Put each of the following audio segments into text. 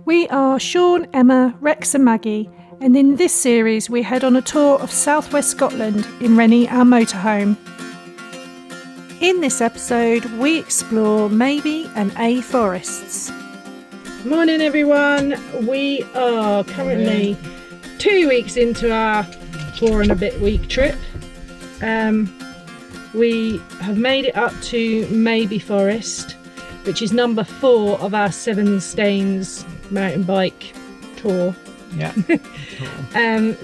We are Shaun, Emma, Rex and Maggie, and in this series we head on a tour of southwest Scotland in Rennie, our motorhome. In this episode we explore Mabie and Ae Forests. Morning everyone, we are currently 2 weeks into our 4.5 week trip. We have made it up to Mabie Forest, which is number 4 of our 7 Stains mountain bike tour. Yeah.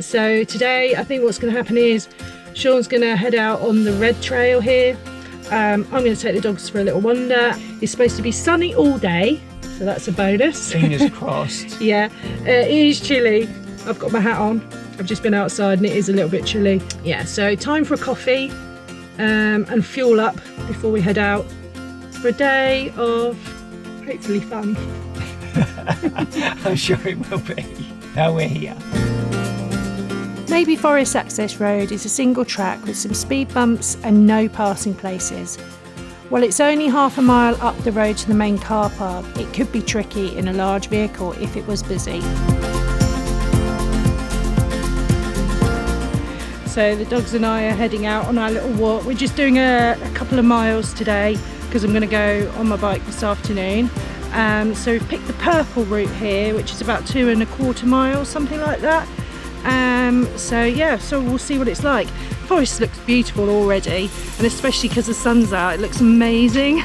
So today I think what's going to happen is Shaun's going to head out on the red trail here. I'm going to take the dogs for a little wander. It's supposed to be sunny all day, so that's a bonus. Fingers crossed. Yeah, it is chilly. I've got my hat on. I've just been outside and it is a little bit chilly. Yeah, so time for a coffee and fuel up before we head out for a day of hopefully fun. I'm sure it will be. Now we're here. Mabie Forest Access Road is a single track with some speed bumps and no passing places. While it's only half a mile up the road to the main car park, it could be tricky in a large vehicle if it was busy. So the dogs and I are heading out on our little walk. We're just doing a couple of miles today because I'm going to go on my bike this afternoon. So we've picked the purple route here, which is about 2.25 miles, something like that. So we'll see what it's like. The forest looks beautiful already, and especially because the sun's out, it looks amazing.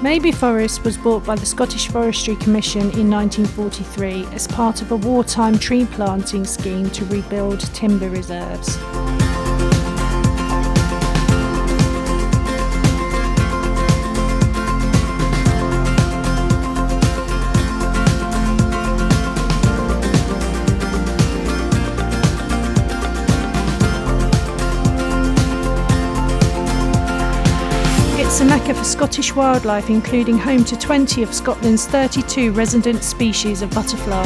Mabie Forest was bought by the Scottish Forestry Commission in 1943 as part of a wartime tree planting scheme to rebuild timber reserves. It's a mecca for Scottish wildlife, including home to 20 of Scotland's 32 resident species of butterfly.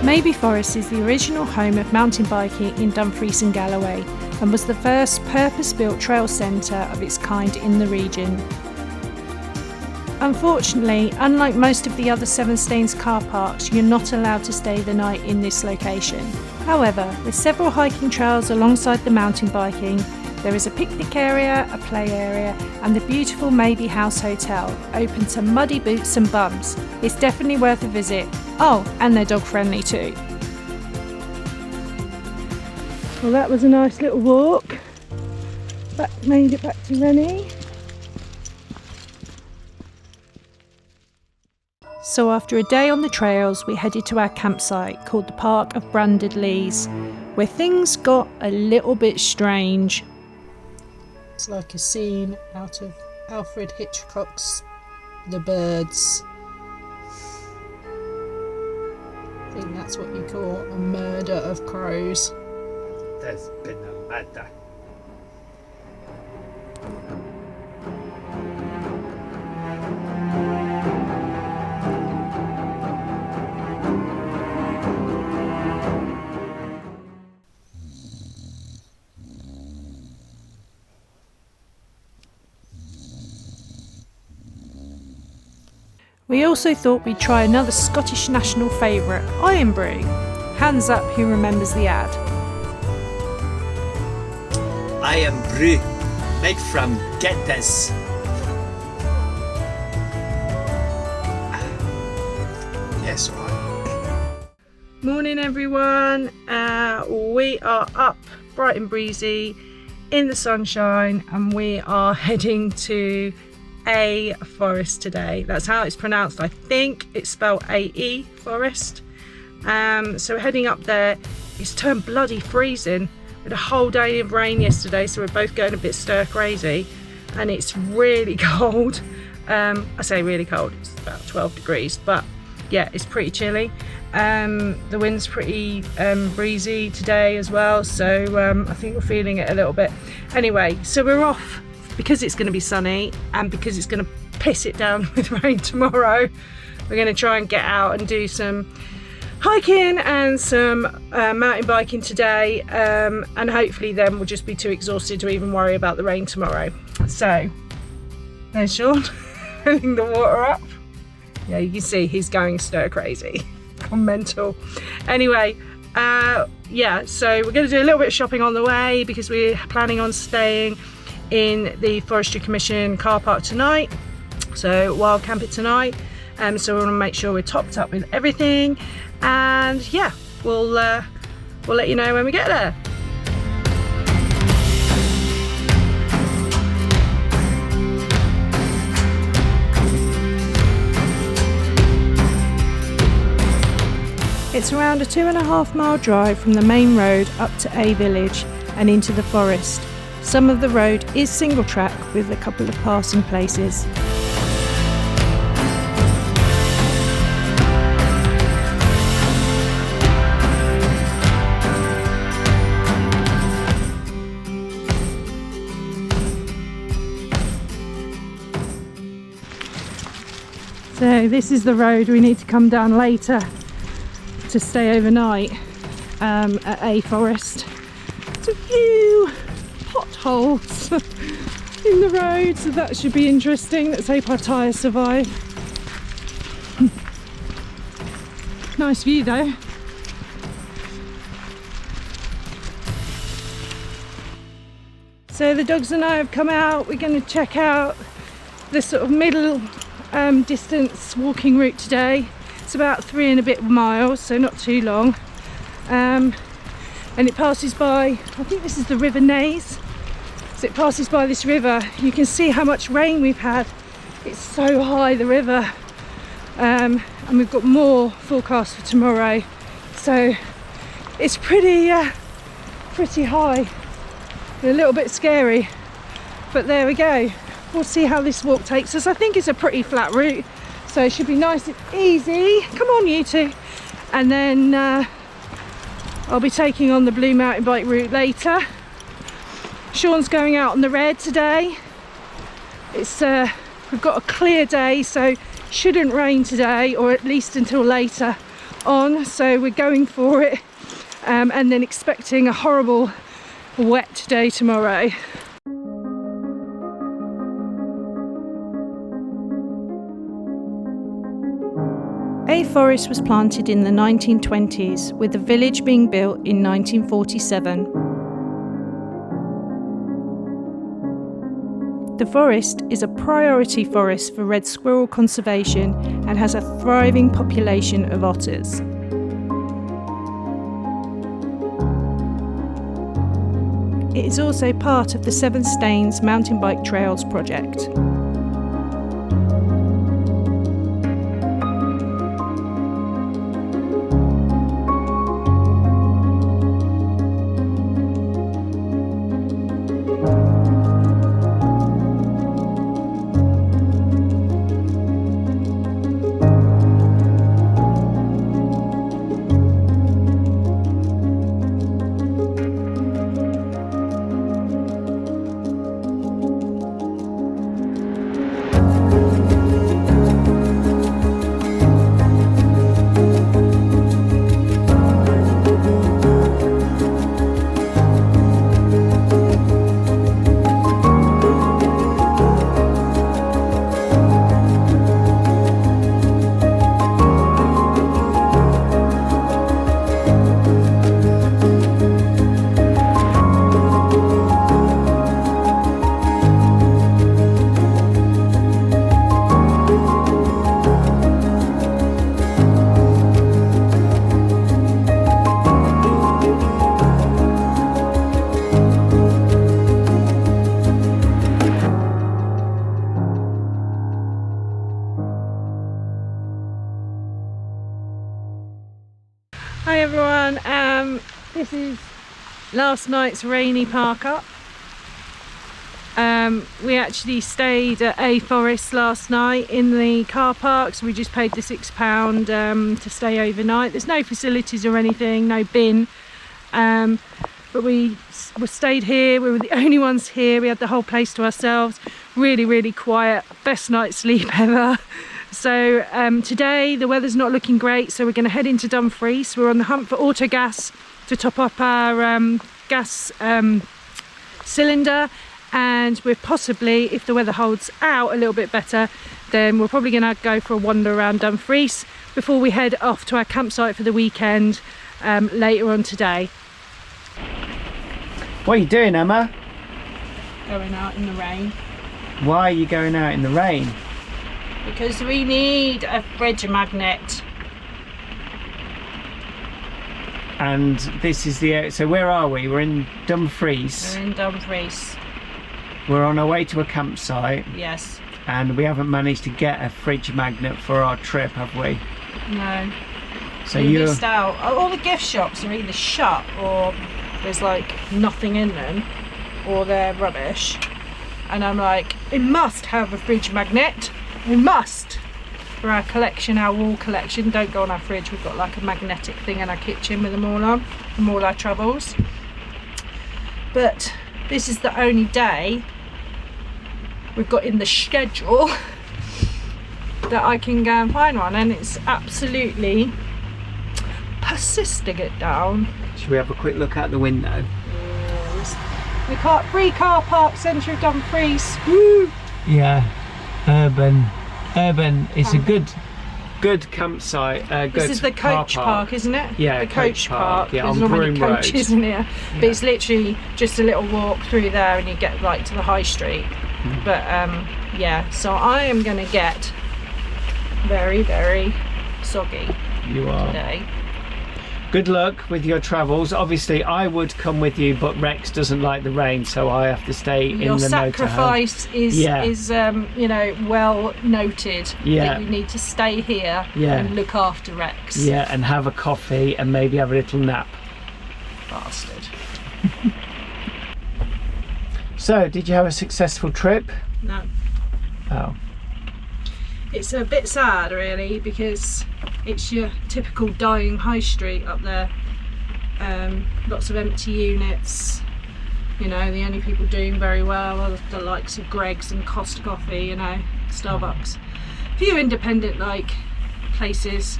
Mabie Forest is the original home of mountain biking in Dumfries and Galloway and was the first purpose-built trail centre of its kind in the region. Unfortunately, unlike most of the other Seven Stains car parks, you're not allowed to stay the night in this location. However, with several hiking trails alongside the mountain biking, there is a picnic area, a play area, and the beautiful Mabie House Hotel, open to muddy boots and bums. It's definitely worth a visit. Oh, and they're dog friendly too. Well, that was a nice little walk. Made it back to Rennie. So after a day on the trails, we headed to our campsite called the Park of Branded Leas, where things got a little bit strange. It's like a scene out of Alfred Hitchcock's The Birds. I think that's what you call a murder of crows. There's been a murder. We also thought we'd try another Scottish national favourite, Iron Brew. Hands up who remembers the ad. Iron Brew, made from, get this, yes, alright. Morning everyone, we are up bright and breezy in the sunshine and we are heading to Ae Forest today. That's how it's pronounced. I think it's spelled A-E Forest. So we're heading up there. It's turned bloody freezing. We had a whole day of rain yesterday, so we're both going a bit stir crazy and it's really cold. I say really cold, it's about 12 degrees, but yeah, it's pretty chilly. The wind's pretty breezy today as well, so I think we're feeling it a little bit. Anyway, so we're off because it's going to be sunny and because it's going to piss it down with rain tomorrow. we're going to try and get out and do some hiking and some mountain biking today, and hopefully then we'll just be too exhausted to even worry about the rain tomorrow. So there's Shaun filling the water up. Yeah, you can see he's going stir crazy. Gone mental. Anyway, yeah, so we're going to do a little bit of shopping on the way because we're planning on staying in the Forestry Commission car park tonight, so wild camp it tonight. So we want to make sure we're topped up with everything, and yeah, we'll let you know when we get there. It's around a 2.5 mile drive from the main road up to Ae village and into the forest. Some of the road is single track with a couple of passing places. So this is the road we need to come down later to stay overnight at Ae Forest. There's a few potholes in the road, so that should be interesting. Let's hope our tyres survive. Nice view though. So the dogs and I have come out. We're going to check out the sort of middle distance walking route today. It's about 3 and a bit miles, so not too long, and it passes by, I think this is the River Naze, so it passes by this river. You can see how much rain we've had. It's so high, the river, and we've got more forecast for tomorrow, so it's pretty high. A little bit scary, but there we go. We'll see how this walk takes us. I think it's a pretty flat route, so it should be nice and easy. Come on, you two. And then I'll be taking on the blue mountain bike route later. Shaun's going out on the red today. It's we've got a clear day, so shouldn't rain today, or at least until later on. So we're going for it, and then expecting a horrible wet day tomorrow. Ae Forest was planted in the 1920s, with the village being built in 1947. The forest is a priority forest for red squirrel conservation and has a thriving population of otters. It is also part of the Seven Stains Mountain Bike Trails project. Hi everyone, this is last night's rainy park up. We actually stayed at Ae Forest last night in the car park, so we just paid the £6 to stay overnight. There's no facilities or anything, no bin, but we stayed here. We were the only ones here. We had the whole place to ourselves. Really quiet, best night's sleep ever. So today the weather's not looking great, so we're going to head into Dumfries. We're on the hunt for auto gas to top up our gas cylinder, and we're possibly, if the weather holds out a little bit better, then we're probably going to go for a wander around Dumfries before we head off to our campsite for the weekend later on today. What are you doing, Emma? Going out in the rain. Why are you going out in the rain? Because we need a fridge magnet. And this is the, so where are we? We're in Dumfries. We're in Dumfries. We're on our way to a campsite. Yes. And we haven't managed to get a fridge magnet for our trip, have we? No. So you you missed out. All the gift shops are either shut, or there's like nothing in them, or they're rubbish. And I'm like, it must have a fridge magnet. We must. For our collection, our wall collection. Don't go on our fridge. We've got like a magnetic thing in our kitchen with them all on, from all our travels. But this is the only day we've got in the schedule that I can go and find one, and it's absolutely persisting it down. Should we have a quick look out the window? We got free car park, centre of Dumfries. Woo! Yeah, urban. It's a good campsite. Good this is the coach park, isn't it? Yeah, the coach park. Yeah, there's on not many Broom Road. coaches in here, but it's literally just a little walk through there, and you get right to the high street. But yeah, so I am going to get very, very soggy You are. today. Good luck with your travels. Obviously, I would come with you, but Rex doesn't like the rain, so I have to stay in the motorhome. Your sacrifice is you know, well noted. That you need to stay here and look after Rex. Yeah, and have a coffee and maybe have a little nap. Bastard. So, did you have a successful trip? No. Oh. It's a bit sad really, because it's your typical dying high street up there. Lots of empty units, you know, the only people doing very well are the likes of Greggs and Costa Coffee, you know, Starbucks. A few independent like places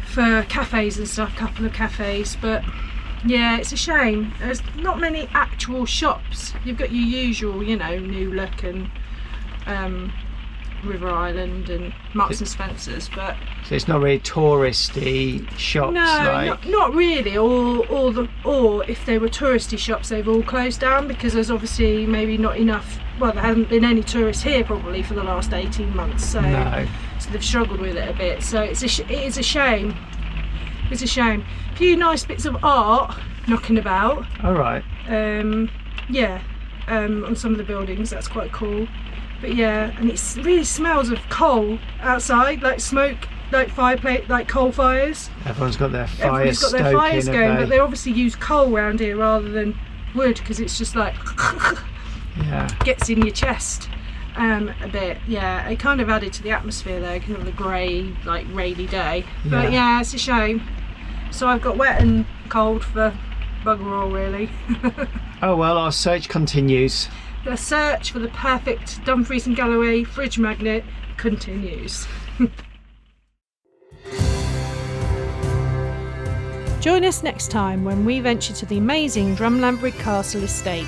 for cafes and stuff, couple of cafes, but yeah, it's a shame. There's not many actual shops. You've got your usual, you know, New Look and River Island and Marks and Spencer's, but so it's not really touristy shops. No, like... not really. Or if they were touristy shops, they've all closed down, because there's obviously maybe not enough. Well, there hasn't been any tourists here probably for the last 18 months, so so they've struggled with it a bit. So it is a shame. It's a shame. A few nice bits of art knocking about. All right. Yeah. On some of the buildings, that's quite cool. But yeah, and it really smells of coal outside, like smoke, like fireplace, like coal fires. Everyone's got their fires going, but they obviously use coal around here rather than wood, because it's just like gets in your chest a bit. Yeah, it kind of added to the atmosphere though, because of the grey, like rainy day. But yeah, it's a shame. So I've got wet and cold for bugger all really. Oh well, our search continues. The search for the perfect Dumfries and Galloway fridge magnet continues. Join us next time when we venture to the amazing Drumlanbrig Castle estate.